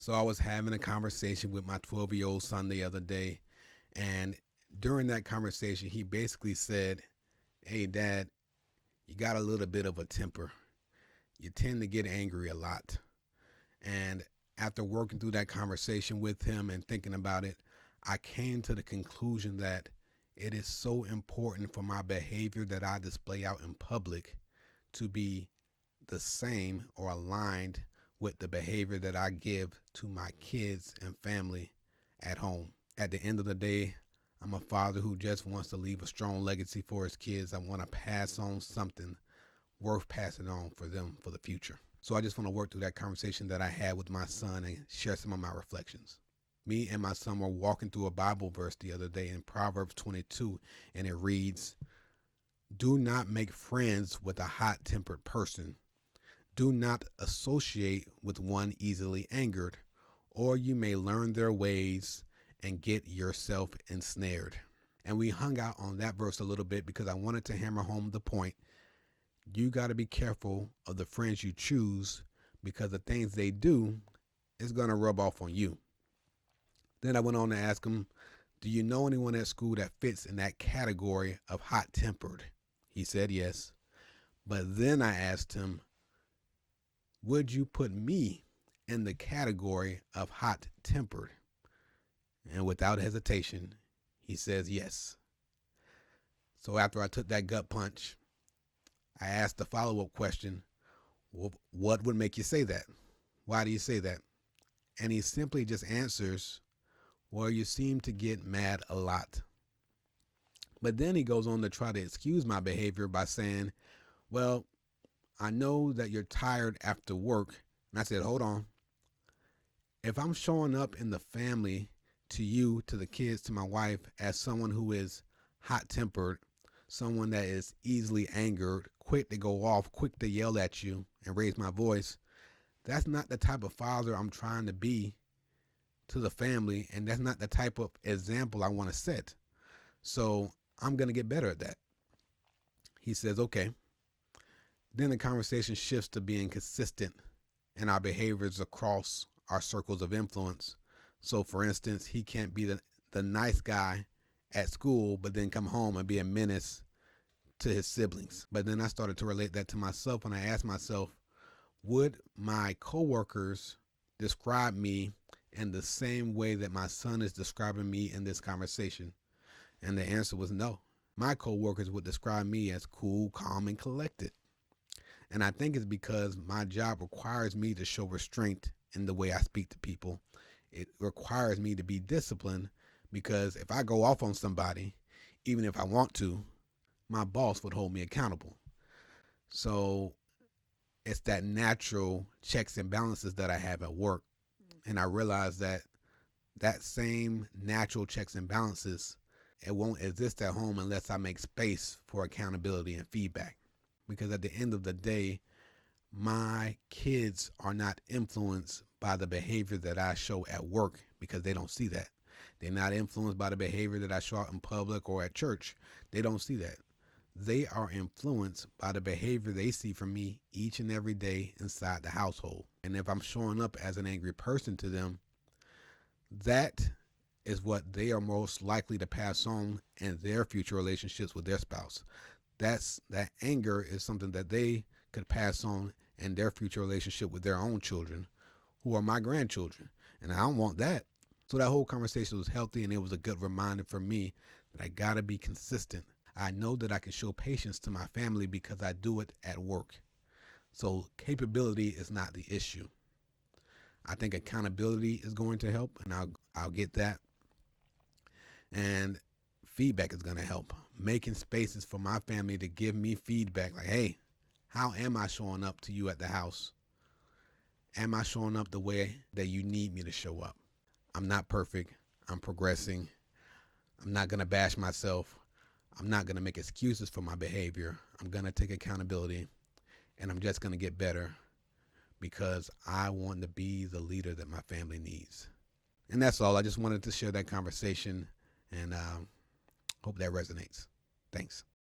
So I was having a conversation with my 12-year-old son the other day, and during that conversation, he basically said, "Hey, Dad, you got a little bit of a temper. You tend to get angry a lot." And after working through that conversation with him and thinking about it, I came to the conclusion that it is so important for my behavior that I display out in public to be the same or aligned with the behavior that I give to my kids and family at home. At the end of the day, I'm a father who just wants to leave a strong legacy for his kids. I want to pass on something worth passing on for them for the future. So I just want to work through that conversation that I had with my son and share some of my reflections. Me and my son were walking through a Bible verse the other day in Proverbs 22, and it reads, "Do not make friends with a hot tempered person. Do not associate with one easily angered, or you may learn their ways and get yourself ensnared." And we hung out on that verse a little bit because I wanted to hammer home the point. You got to be careful of the friends you choose because the things they do is going to rub off on you. Then I went on to ask him, "Do you know anyone at school that fits in that category of hot tempered?" He said yes. But then I asked him, "Would you put me in the category of hot tempered?" And without hesitation, he says yes. So after I took that gut punch, I asked the follow up question, "Well, what would make you say that? Why do you say that?" And he simply just answers, "Well, you seem to get mad a lot." But then he goes on to try to excuse my behavior by saying, "Well, I know that you're tired after work." And I said, "Hold on. If I'm showing up in the family to you, to the kids, to my wife as someone who is hot tempered, someone that is easily angered, quick to go off, quick to yell at you and raise my voice, that's not the type of father I'm trying to be to the family. And that's not the type of example I want to set. So I'm going to get better at that." He says, "Okay." Then the conversation shifts to being consistent in our behaviors across our circles of influence. So, for instance, he can't be the nice guy at school, but then come home and be a menace to his siblings. But then I started to relate that to myself, and I asked myself, would my coworkers describe me in the same way that my son is describing me in this conversation? And the answer was no. My coworkers would describe me as cool, calm, and collected. And I think it's because my job requires me to show restraint in the way I speak to people. It requires me to be disciplined because if I go off on somebody, even if I want to, my boss would hold me accountable. So it's that natural checks and balances that I have at work. And I realize that that same natural checks and balances, it won't exist at home unless I make space for accountability and feedback. Because at the end of the day, my kids are not influenced by the behavior that I show at work because they don't see that. They're not influenced by the behavior that I show out in public or at church. They don't see that. They are influenced by the behavior they see from me each and every day inside the household. And if I'm showing up as an angry person to them, that is what they are most likely to pass on in their future relationships with their spouse. That anger is something that they could pass on in their future relationship with their own children, who are my grandchildren. And I don't want that. So that whole conversation was healthy, and it was a good reminder for me that I gotta be consistent. I know that I can show patience to my family because I do it at work. So capability is not the issue. I think accountability is going to help, and I'll get that. And feedback is going to help. Making spaces for my family to give me feedback like, "Hey, how am I showing up to you at the house? Am I showing up the way that you need me to show up?" I'm not perfect. I'm progressing. I'm not going to bash myself. I'm not going to make excuses for my behavior. I'm going to take accountability, and I'm just going to get better because I want to be the leader that my family needs. And that's all. I just wanted to share that conversation, and hope that resonates. Thanks.